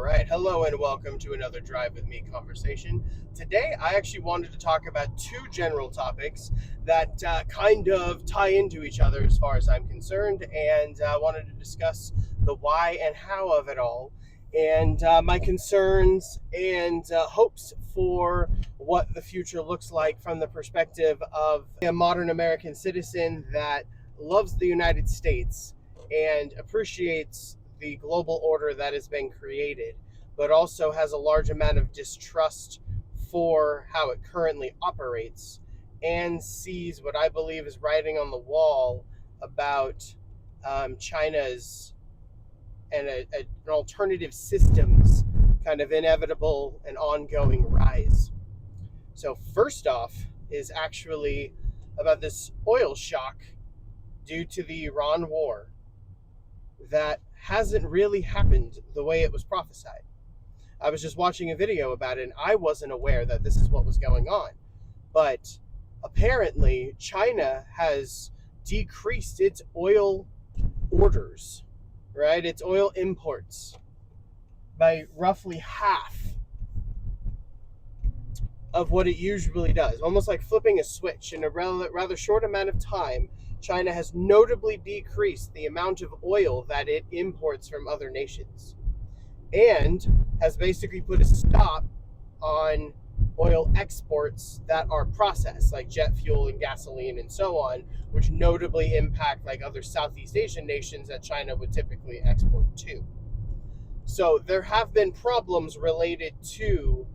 right, hello and welcome to another Drive With Me conversation. Today, I actually wanted to talk about two general topics that kind of tie into each other as far as I'm concerned, and wanted to discuss the why and how of it all, and my concerns and hopes for what the future looks like from the perspective of a modern American citizen that loves the United States and appreciates the global order that has been created, but also has a large amount of distrust for how it currently operates and sees what I believe is writing on the wall about China's and an alternative systems kind of inevitable and ongoing rise. So, first off, is actually about this oil shock due to the Iran war that hasn't really happened the way it was prophesied. I was just watching a video about it and I wasn't aware that this is what was going on. But apparently, China has decreased its oil orders, right? Its oil imports by roughly half of what it usually does, almost like flipping a switch. In a rather short amount of time, China has notably decreased the amount of oil that it imports from other nations and has basically put a stop on oil exports that are processed, like jet fuel and gasoline and so on, which notably impact like other Southeast Asian nations that China would typically export to. So there have been problems related to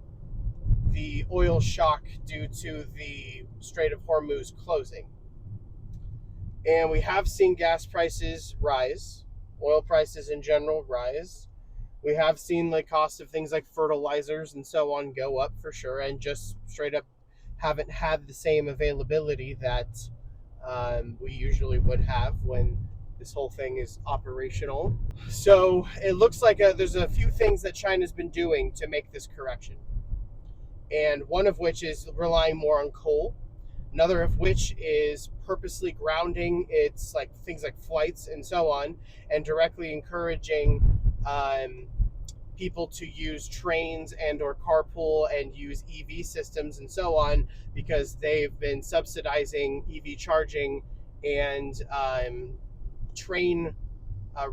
the oil shock due to the Strait of Hormuz closing. And we have seen gas prices rise, oil prices in general rise. We have seen the cost of things like fertilizers and so on go up for sure, and just straight up haven't had the same availability that we usually would have when this whole thing is operational. So it looks like there's a few things that China's been doing to make this correction. And one of which is relying more on coal. Another of which is purposely grounding its like things like flights and so on, and directly encouraging people to use trains and or carpool and use EV systems and so on, because they've been subsidizing EV charging and train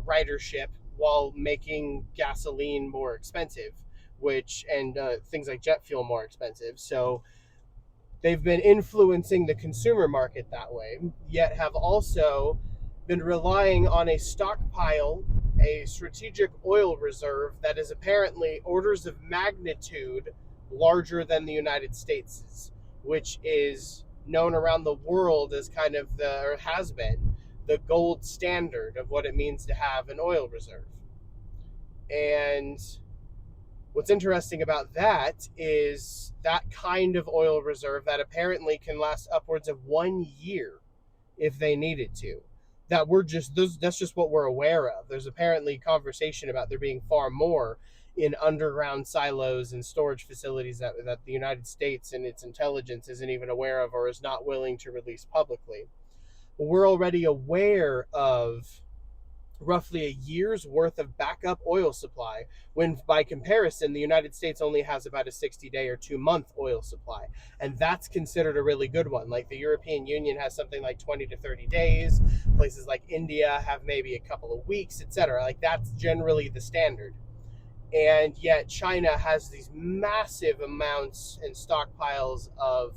ridership while making gasoline more expensive, and things like jet fuel more expensive. So they've been influencing the consumer market that way, yet have also been relying on a stockpile, a strategic oil reserve that is apparently orders of magnitude larger than the United States', which is known around the world as kind of or has been, the gold standard of what it means to have an oil reserve. And what's interesting about that is that kind of oil reserve that apparently can last upwards of 1 year if they needed to. That's just what we're aware of. There's apparently conversation about there being far more in underground silos and storage facilities that the United States and its intelligence isn't even aware of or is not willing to release publicly. But we're already aware of roughly a year's worth of backup oil supply, when by comparison the United States only has about a 60-day or 2-month oil supply, and that's considered a really good one. Like the European Union has something like 20 to 30 days, places like India have maybe a couple of weeks, etc. Like that's generally the standard. And yet China has these massive amounts and stockpiles of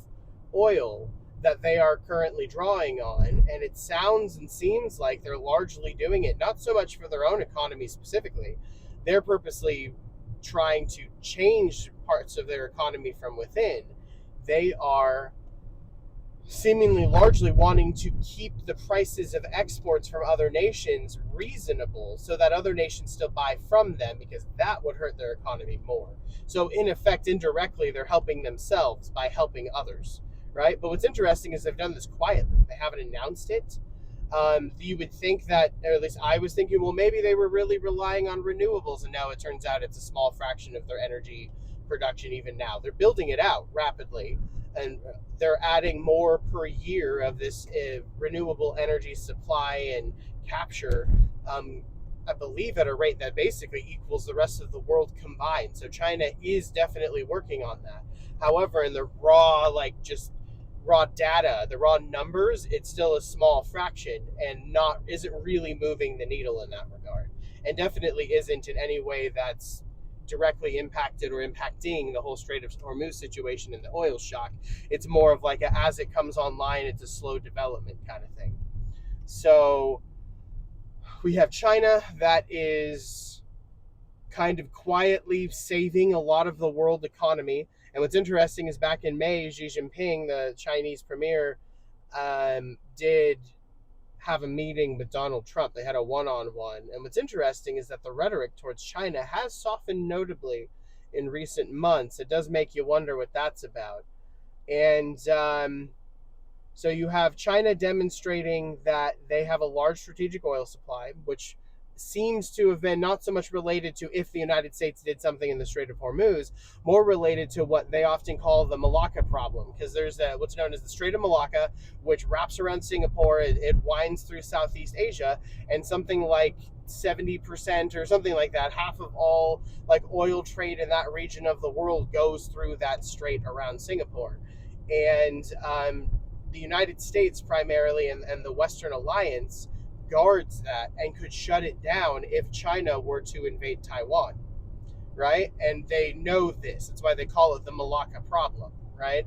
oil that they are currently drawing on, and it sounds and seems like they're largely doing it not so much for their own economy specifically. They're purposely trying to change parts of their economy from within. They are seemingly largely wanting to keep the prices of exports from other nations reasonable so that other nations still buy from them, because that would hurt their economy more. So in effect, indirectly, they're helping themselves by helping others. Right? But what's interesting is they've done this quietly. They haven't announced it. You would think that, or at least I was thinking, well, maybe they were really relying on renewables, and now it turns out it's a small fraction of their energy production even now. They're building it out rapidly, and they're adding more per year of this renewable energy supply and capture I believe, at a rate that basically equals the rest of the world combined. So China is definitely working on that. However, in the raw, like just raw data, the raw numbers, it's still a small fraction and not isn't really moving the needle in that regard. And definitely isn't in any way that's directly impacted or impacting the whole Strait of Hormuz situation and the oil shock. It's more of like as it comes online, it's a slow development kind of thing. So we have China that is kind of quietly saving a lot of the world economy. And what's interesting is back in May, Xi Jinping, the Chinese premier, did have a meeting with Donald Trump. They had a one-on-one. And what's interesting is that the rhetoric towards China has softened notably in recent months. It does make you wonder what that's about. And so you have China demonstrating that they have a large strategic oil supply, which seems to have been not so much related to if the United States did something in the Strait of Hormuz, more related to what they often call the Malacca problem, because there's what's known as the Strait of Malacca, which wraps around Singapore. It winds through Southeast Asia, and something like 70% or something like that, half of all like oil trade in that region of the world goes through that strait around Singapore. And the United States primarily and the Western Alliance guards that and could shut it down if China were to invade Taiwan, right? And they know this. That's why they call it the Malacca problem, right?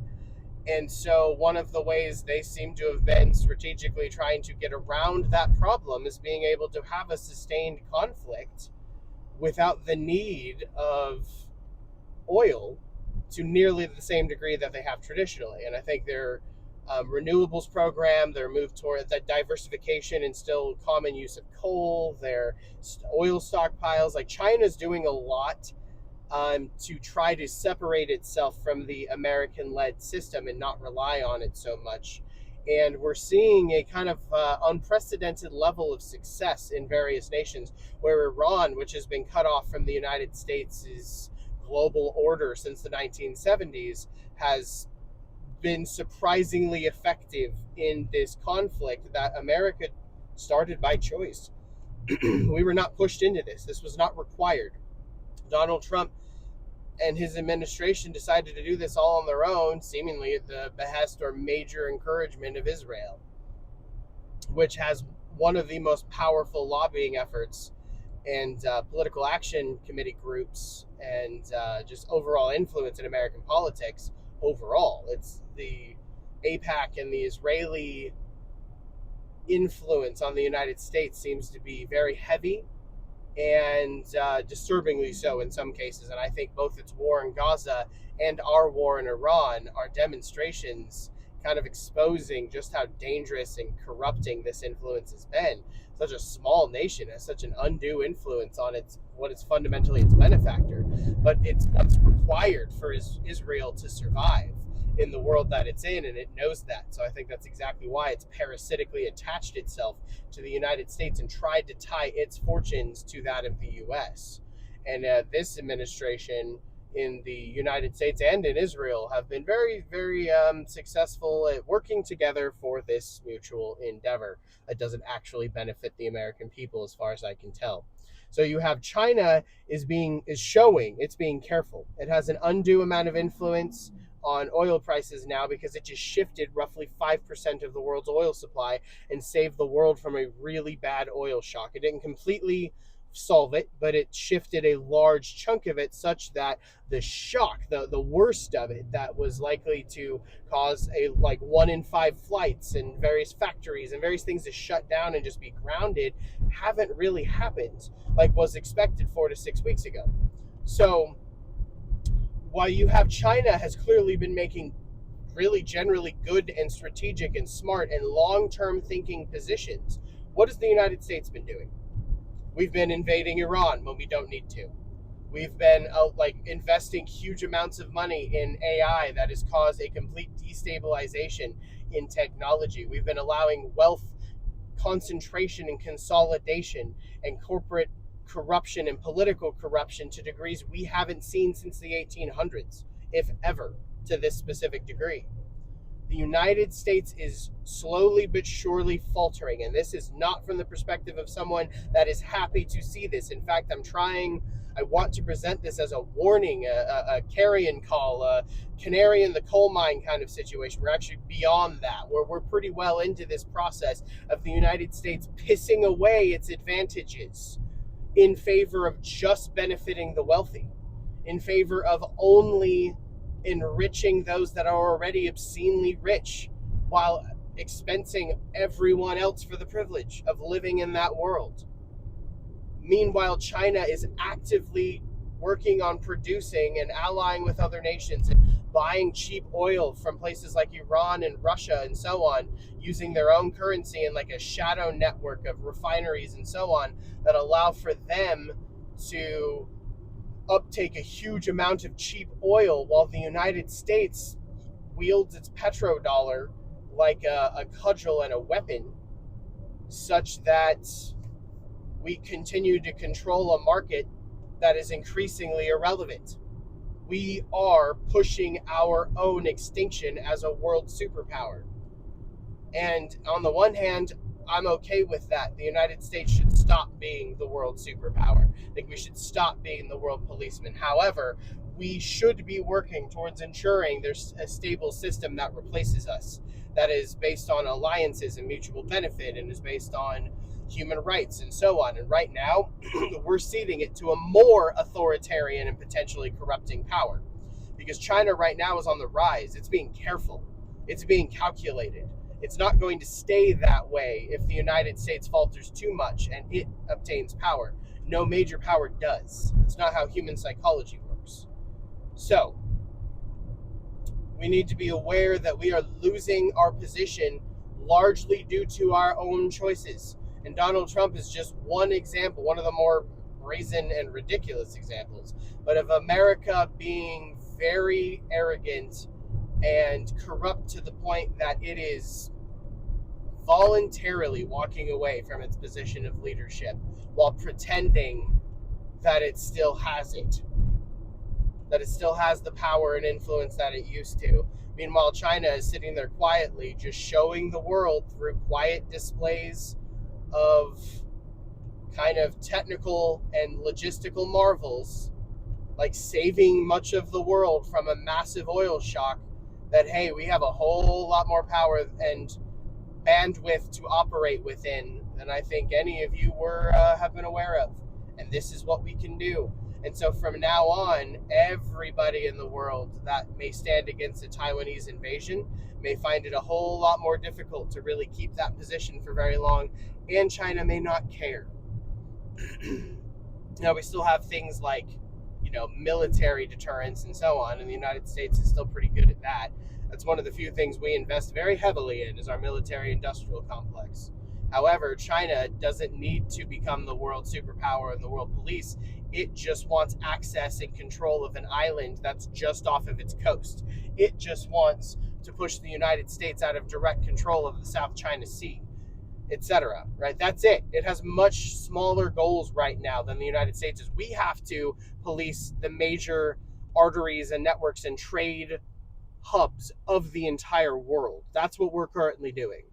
And so one of the ways they seem to have been strategically trying to get around that problem is being able to have a sustained conflict without the need of oil to nearly the same degree that they have traditionally. And I think their renewables program, their move toward that diversification and still common use of coal, their oil stockpiles, like China's doing a lot to try to separate itself from the American-led system and not rely on it so much. And we're seeing a kind of unprecedented level of success in various nations, where Iran, which has been cut off from the United States' global order since the 1970s, has been surprisingly effective in this conflict that America started by choice. We were not pushed into this. This was not required. Donald Trump and his administration decided to do this all on their own, seemingly at the behest or major encouragement of Israel, which has one of the most powerful lobbying efforts and political action committee groups and just overall influence in American politics overall. It's the AIPAC and the Israeli influence on the United States seems to be very heavy and disturbingly so in some cases. And I think both its war in Gaza and our war in Iran are demonstrations kind of exposing just how dangerous and corrupting this influence has been. Such a small nation has such an undue influence on what is fundamentally its benefactor, but it's what's required for Israel to survive in the world that it's in, and it knows that. So I think that's exactly why it's parasitically attached itself to the United States and tried to tie its fortunes to that of the U.S. And this administration in the United States and in Israel have been very, very successful at working together for this mutual endeavor that doesn't actually benefit the American people, as far as I can tell. So you have China is showing it's being careful. It has an undue amount of influence on oil prices now because it just shifted roughly 5% of the world's oil supply and saved the world from a really bad oil shock. It didn't completely solve it, but it shifted a large chunk of it such that the shock, the worst of it, that was likely to cause a like 1 in 5 flights and various factories and various things to shut down and just be grounded, haven't really happened like was expected 4 to 6 weeks ago. So while you have China has clearly been making really generally good and strategic and smart and long-term thinking positions, what has the United States been doing? We've been invading Iran when we don't need to. We've been investing huge amounts of money in AI that has caused a complete destabilization in technology. We've been allowing wealth concentration and consolidation and corporate corruption and political corruption to degrees we haven't seen since the 1800s, if ever, to this specific degree. The The United States is slowly but surely faltering, and this is not from the perspective of someone that is happy to see this. In fact, I want to present this as a warning, a carrion call, a canary in the coal mine kind of situation. We're actually beyond that, where we're pretty well into this process of the United States pissing away its advantages in favor of just benefiting the wealthy, in favor of only enriching those that are already obscenely rich, while expensing everyone else for the privilege of living in that world. Meanwhile, China is actively working on producing and allying with other nations and buying cheap oil from places like Iran and Russia and so on, using their own currency and like a shadow network of refineries and so on that allow for them to uptake a huge amount of cheap oil, while the United States wields its petrodollar like a cudgel and a weapon, such that we continue to control a market that is increasingly irrelevant. We are pushing our own extinction as a world superpower. And on the one hand, I'm okay with that. The United States should stop being the world superpower. I think we should stop being the world policeman. However, we should be working towards ensuring there's a stable system that replaces us, that is based on alliances and mutual benefit, and is based on human rights and so on. And right now, we're ceding it to a more authoritarian and potentially corrupting power, because China right now is on the rise. It's being careful. It's being calculated. It's not going to stay that way if the United States falters too much and it obtains power. No major power does. It's not how human psychology works. So, we need to be aware that we are losing our position largely due to our own choices. And Donald Trump is just one example, one of the more brazen and ridiculous examples, but of America being very arrogant and corrupt to the point that it is voluntarily walking away from its position of leadership while pretending that it still has it, that it still has the power and influence that it used to. Meanwhile, China is sitting there quietly, just showing the world through quiet displays of kind of technical and logistical marvels, like saving much of the world from a massive oil shock, that, hey, we have a whole lot more power and bandwidth to operate within than I think any of you have been aware of. And this is what we can do. And so from now on, everybody in the world that may stand against a Taiwanese invasion may find it a whole lot more difficult to really keep that position for very long, and China may not care. Now, we still have things like, military deterrence and so on, and the United States is still pretty good at that. That's one of the few things we invest very heavily in, is our military-industrial complex. However, China doesn't need to become the world superpower and the world police. It just wants access and control of an island that's just off of its coast. It just wants to push the United States out of direct control of the South China Sea, etc. Right? That's it. It has much smaller goals right now than the United States is. We have to police the major arteries and networks and trade hubs of the entire world. That's what we're currently doing.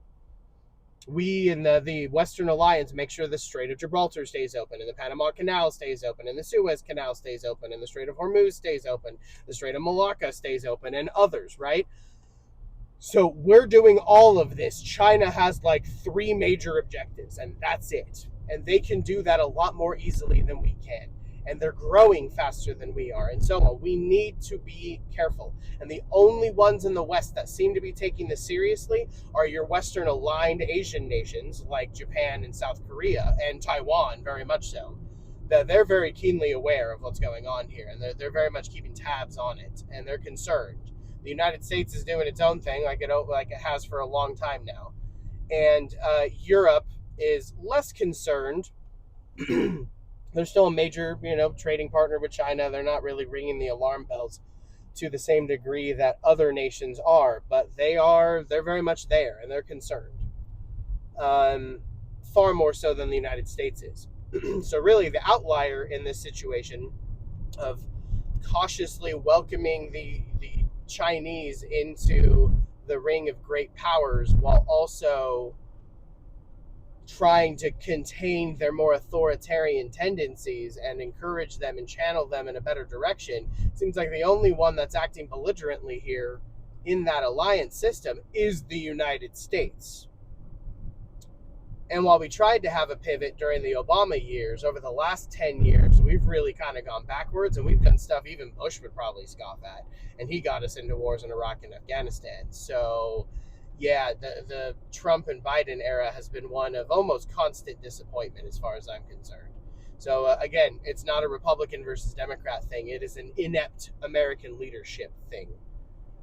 We in the Western Alliance make sure the Strait of Gibraltar stays open, and the Panama Canal stays open, and the Suez Canal stays open, and the Strait of Hormuz stays open, the Strait of Malacca stays open, and others, right? So we're doing all of this. China has like 3 major objectives, and that's it. And they can do that a lot more easily than we can. And they're growing faster than we are, and so on. We need to be careful. And the only ones in the West that seem to be taking this seriously are your Western aligned Asian nations like Japan and South Korea, and Taiwan, very much so. They're very keenly aware of what's going on here, and they're very much keeping tabs on it, and they're concerned. The United States is doing its own thing like it has for a long time now. And Europe is less concerned. They're still a major, trading partner with China. They're not really ringing the alarm bells to the same degree that other nations are, but they're very much there, and they're concerned. Far more so than the United States is. So really, the outlier in this situation of cautiously welcoming the Chinese into the ring of great powers while also trying to contain their more authoritarian tendencies and encourage them and channel them in a better direction. It seems like the only one that's acting belligerently here in that alliance system is the United States. And while we tried to have a pivot during the Obama years, over the last 10 years, we've really kind of gone backwards, and we've done stuff even Bush would probably scoff at. And he got us into wars in Iraq and Afghanistan. So, yeah, the Trump and Biden era has been one of almost constant disappointment as far as I'm concerned. So, again, it's not a Republican versus Democrat thing. It is an inept American leadership thing.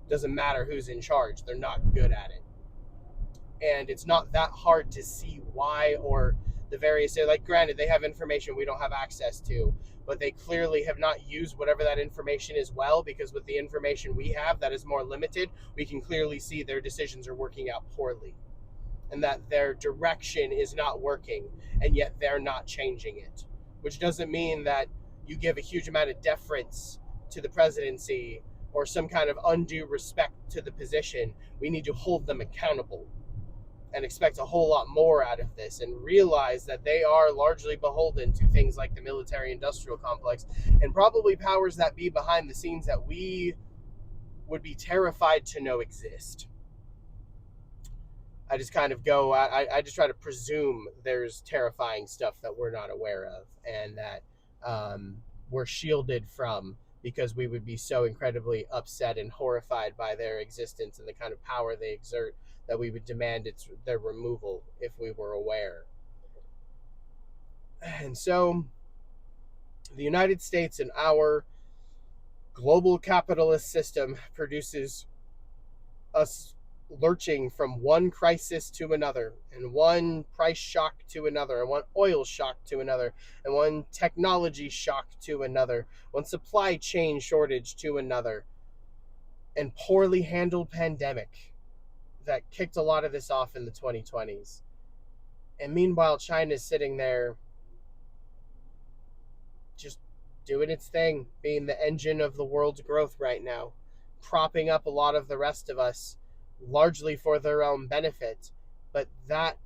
Doesn't matter who's in charge. They're not good at it. And it's not that hard to see why, or the various, like, granted, they have information we don't have access to, but they clearly have not used whatever that information is well, because with the information we have that is more limited, we can clearly see their decisions are working out poorly and that their direction is not working, and yet they're not changing it, which doesn't mean that you give a huge amount of deference to the presidency or some kind of undue respect to the position. We need to hold them accountable and expect a whole lot more out of this, and realize that they are largely beholden to things like the military-industrial complex and probably powers that be behind the scenes that we would be terrified to know exist. I just kind of go, I just try to presume there's terrifying stuff that we're not aware of and that we're shielded from, because we would be so incredibly upset and horrified by their existence and the kind of power they exert that we would demand their removal if we were aware. And so the United States and our global capitalist system produces us lurching from one crisis to another, and one price shock to another, and one oil shock to another, and one technology shock to another, one supply chain shortage to another, and poorly handled pandemic that kicked a lot of this off in the 2020s. And meanwhile, China's sitting there just doing its thing, being the engine of the world's growth right now, propping up a lot of the rest of us, largely for their own benefit. But that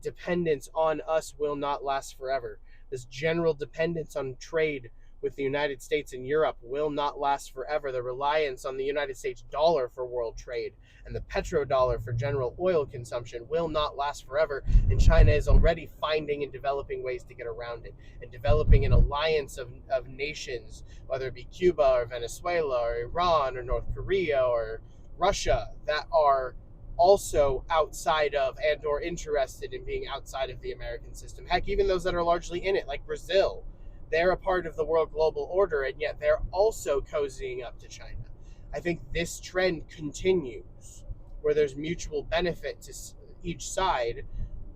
dependence on us will not last forever. This general dependence on trade with the United States and Europe will not last forever. The reliance on the United States dollar for world trade and the petrodollar for general oil consumption will not last forever. And China is already finding and developing ways to get around it, and developing an alliance of nations, whether it be Cuba or Venezuela or Iran or North Korea or Russia, that are also outside of and or interested in being outside of the American system. Heck, even those that are largely in it, like Brazil, they're a part of the world global order, and yet they're also cozying up to China. I think this trend continues, where there's mutual benefit to each side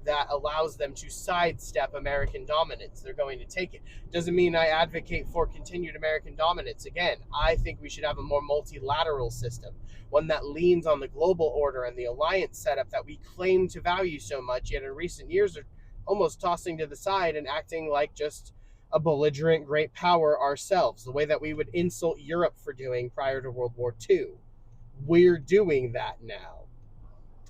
that allows them to sidestep American dominance. They're going to take it. Doesn't mean I advocate for continued American dominance. Again, I think we should have a more multilateral system, one that leans on the global order and the alliance setup that we claim to value so much, yet in recent years are almost tossing to the side and acting like just a belligerent great power ourselves, the way that we would insult Europe for doing prior to World War II. We're doing that now.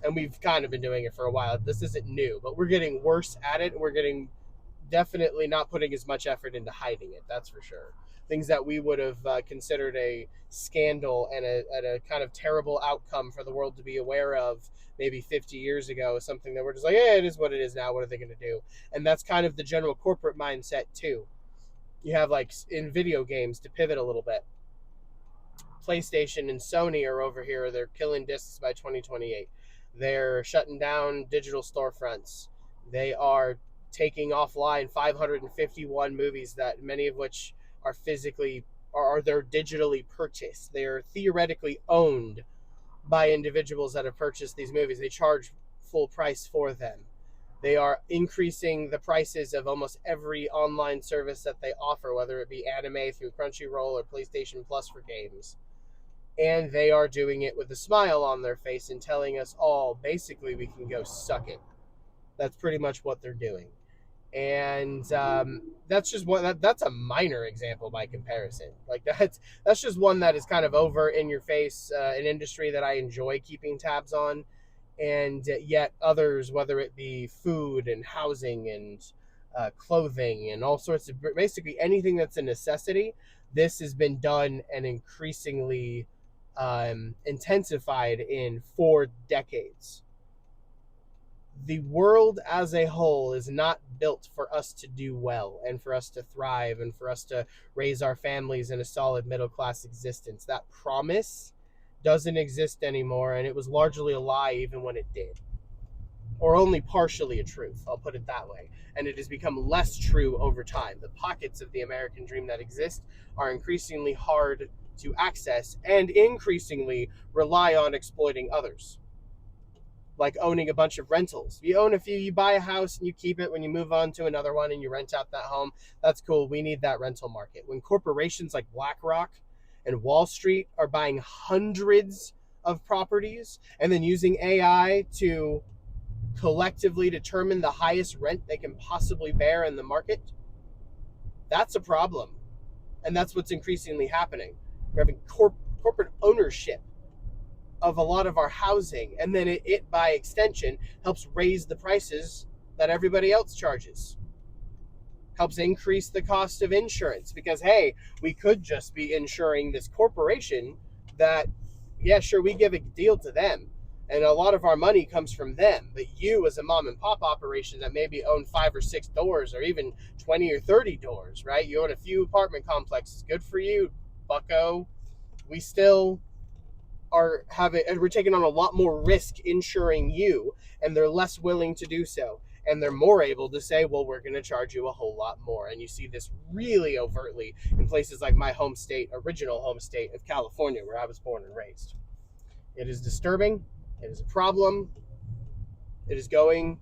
And we've kind of been doing it for a while. This isn't new, but we're getting worse at it. We're getting definitely not putting as much effort into hiding it, that's for sure. Things that we would have considered a scandal and a kind of terrible outcome for the world to be aware of maybe 50 years ago is something that we're just like, yeah, it is what it is now. What are they going to do? And that's kind of the general corporate mindset too. You have, like, in video games, to pivot a little bit, PlayStation and Sony are over here. They're killing discs by 2028. They're shutting down digital storefronts. They are taking offline 551 movies, that many of which are physically, or they're digitally purchased. They are theoretically owned by individuals that have purchased these movies. They charge full price for them. They are increasing the prices of almost every online service that they offer, whether it be anime through Crunchyroll or PlayStation Plus for games. And they are doing it with a smile on their face and telling us all, basically, we can go suck it. That's pretty much what they're doing. And that's just that's a minor example by comparison. Like that's just one that is kind of over in your face, an industry that I enjoy keeping tabs on, and yet others, whether it be food and housing and clothing and all sorts of basically anything that's a necessity, this has been done and increasingly intensified in 4 decades. The world as a whole is not built for us to do well and for us to thrive and for us to raise our families in a solid middle class existence. That promise doesn't exist anymore, and it was largely a lie even when it did, or only partially a truth. I'll put it that way. And it has become less true over time. The pockets of the American dream that exist are increasingly hard to access and increasingly rely on exploiting others, like owning a bunch of rentals. You own a few, you buy a house and you keep it. When you move on to another one and you rent out that home, that's cool. We need that rental market. When corporations like BlackRock and Wall Street are buying hundreds of properties and then using AI to collectively determine the highest rent they can possibly bear in the market, that's a problem. And that's what's increasingly happening. We're having corporate ownership of a lot of our housing, and then it by extension helps raise the prices that everybody else charges, helps increase the cost of insurance, because hey, we could just be insuring this corporation that, yeah, sure, we give a deal to them and a lot of our money comes from them, but you as a mom and pop operation that maybe own 5 or 6 doors or even 20 or 30 doors, right? You own a few apartment complexes. Good for you, bucko. We still are having, and we're taking on a lot more risk insuring you, and they're less willing to do so, and they're more able to say, well, we're going to charge you a whole lot more. And you see this really overtly in places like my home state, original home state of California, where I was born and raised. It is disturbing. It is a problem. It is going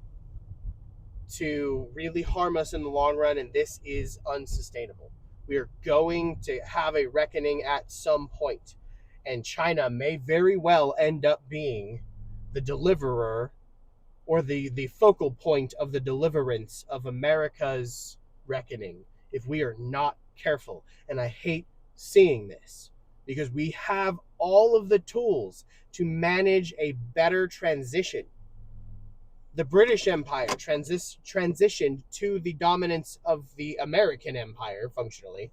to really harm us in the long run, and this is unsustainable. We are going to have a reckoning at some point, and China may very well end up being the deliverer, or the focal point of the deliverance of America's reckoning if we are not careful. And I hate seeing this, because we have all of the tools to manage a better transition. The British Empire transitioned to the dominance of the American Empire, functionally,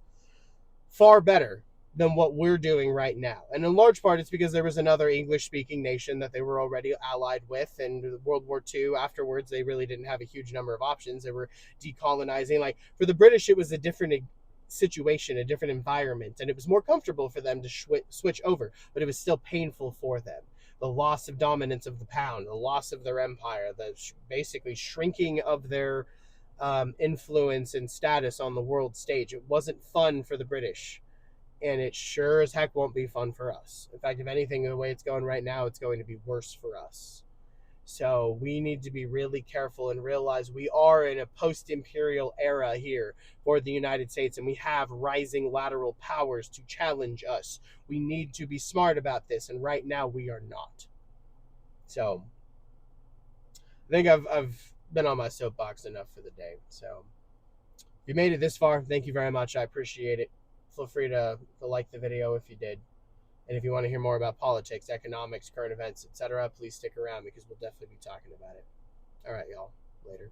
far better than what we're doing right now. And in large part, it's because there was another English-speaking nation that they were already allied with. And World War II, afterwards, they really didn't have a huge number of options. They were decolonizing. Like, for the British, it was a different situation, a different environment, and it was more comfortable for them to switch over, but it was still painful for them. The loss of dominance of the pound, the loss of their empire, the basically shrinking of their influence and status on the world stage. It wasn't fun for the British, and it sure as heck won't be fun for us. In fact, if anything, the way it's going right now, it's going to be worse for us. So we need to be really careful and realize we are in a post-imperial era here for the United States, and we have rising lateral powers to challenge us. We need to be smart about this, and right now we are not. So I think I've been on my soapbox enough for the day. So if you made it this far, thank you very much. I appreciate it. Feel free to like the video if you did. And if you want to hear more about politics, economics, current events, etc., please stick around, because we'll definitely be talking about it. All right, y'all. Later.